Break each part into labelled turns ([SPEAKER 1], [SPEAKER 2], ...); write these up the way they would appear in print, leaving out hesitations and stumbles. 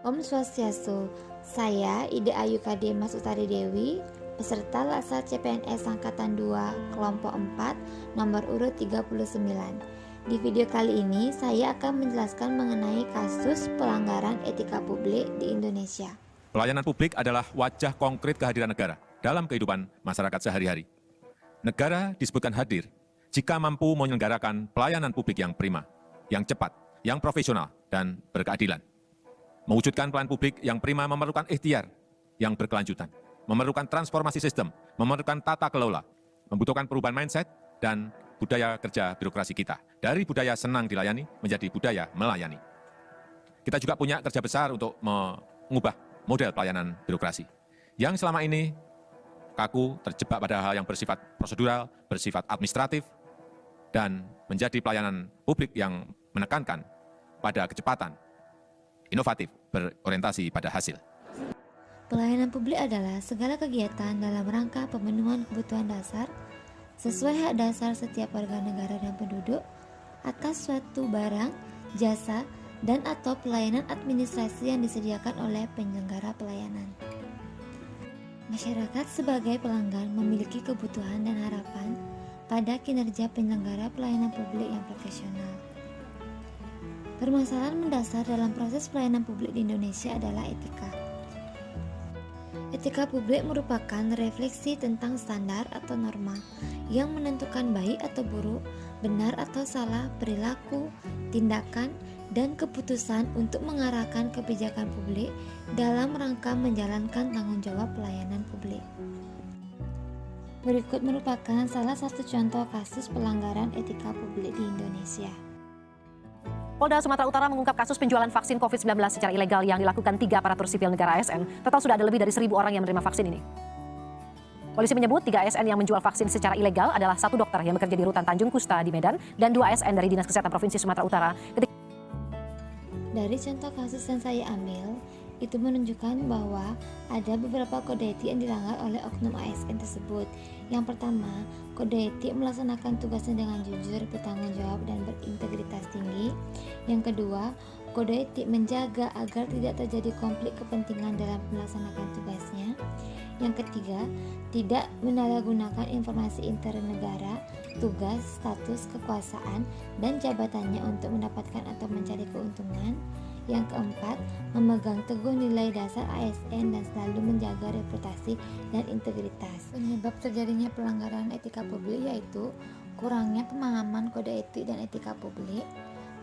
[SPEAKER 1] Om Swastiastu, saya Ida Ayu KD Mas Utari Dewi, peserta Latsar CPNS Angkatan 2 Kelompok 4 nomor urut 39. Di video kali ini saya akan menjelaskan mengenai kasus pelanggaran etika publik di Indonesia.
[SPEAKER 2] Pelayanan publik adalah wajah konkret kehadiran negara dalam kehidupan masyarakat sehari-hari. Negara disebutkan hadir jika mampu menyelenggarakan pelayanan publik yang prima, yang cepat, yang profesional, dan berkeadilan. Mewujudkan pelayanan publik yang prima memerlukan ikhtiar yang berkelanjutan, memerlukan transformasi sistem, memerlukan tata kelola, membutuhkan perubahan mindset dan budaya kerja birokrasi kita. Dari budaya senang dilayani menjadi budaya melayani. Kita juga punya kerja besar untuk mengubah model pelayanan birokrasi yang selama ini kaku, terjebak pada hal yang bersifat prosedural, bersifat administratif, dan menjadi pelayanan publik yang menekankan pada kecepatan, inovatif, berorientasi pada hasil.
[SPEAKER 1] Pelayanan publik adalah segala kegiatan dalam rangka pemenuhan kebutuhan dasar sesuai hak dasar setiap warga negara dan penduduk atas suatu barang, jasa, dan atau pelayanan administrasi yang disediakan oleh penyelenggara pelayanan. Masyarakat sebagai pelanggan memiliki kebutuhan dan harapan pada kinerja penyelenggara pelayanan publik yang profesional. Permasalahan mendasar dalam proses pelayanan publik di Indonesia adalah etika. Etika publik merupakan refleksi tentang standar atau norma yang menentukan baik atau buruk, benar atau salah, perilaku, tindakan, dan keputusan untuk mengarahkan kebijakan publik dalam rangka menjalankan tanggung jawab pelayanan publik. Berikut merupakan salah satu contoh kasus pelanggaran etika publik di Indonesia.
[SPEAKER 3] Polda Sumatera Utara mengungkap kasus penjualan vaksin COVID-19 secara ilegal yang dilakukan 3 aparatur sipil negara ASN. Total sudah ada lebih dari 1.000 orang yang menerima vaksin ini. Polisi menyebut 3 ASN yang menjual vaksin secara ilegal adalah 1 dokter yang bekerja di Rutan Tanjung Kusta di Medan dan 2 ASN dari Dinas Kesehatan Provinsi Sumatera Utara.
[SPEAKER 1] Dari contoh kasus yang saya ambil, itu menunjukkan bahwa ada beberapa kode etik yang dilanggar oleh oknum ASN tersebut. Yang pertama, kode etik melaksanakan tugasnya dengan jujur, bertanggung jawab, dan berintegritas tinggi. Yang kedua, kode etik menjaga agar tidak terjadi konflik kepentingan dalam melaksanakan tugasnya. Yang ketiga, tidak menyalahgunakan informasi intern negara, tugas, status, kekuasaan, dan jabatannya untuk mendapatkan atau mencari keuntungan. Yang keempat, memegang teguh nilai dasar ASN dan selalu menjaga reputasi dan integritas. Penyebab terjadinya pelanggaran etika publik yaitu kurangnya pemahaman kode etik dan etika publik,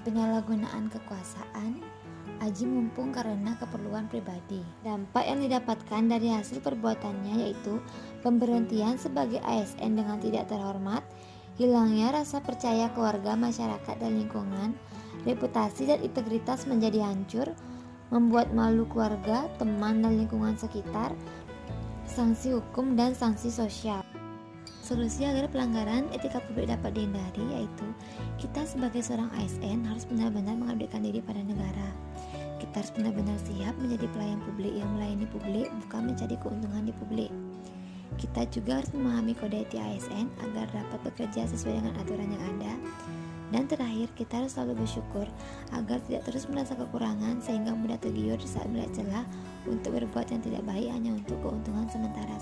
[SPEAKER 1] penyalahgunaan kekuasaan, aji mumpung karena keperluan pribadi. Dampak yang didapatkan dari hasil perbuatannya yaitu pemberhentian sebagai ASN dengan tidak terhormat, hilangnya rasa percaya keluarga, masyarakat, dan lingkungan, reputasi dan integritas menjadi hancur, membuat malu keluarga, teman, dan lingkungan sekitar, sanksi hukum dan sanksi sosial. Solusi agar pelanggaran etika publik dapat dihindari yaitu kita sebagai seorang ASN harus benar-benar mengabdikan diri pada negara. Kita harus benar-benar siap menjadi pelayan publik yang melayani publik, bukan mencari keuntungan di publik. Kita juga harus memahami kode etik ASN agar dapat bekerja sesuai dengan aturan yang ada. Dan terakhir, kita harus selalu bersyukur agar tidak terus merasa kekurangan sehingga mudah tergiur saat melihat celah untuk berbuat yang tidak baik hanya untuk keuntungan sementara.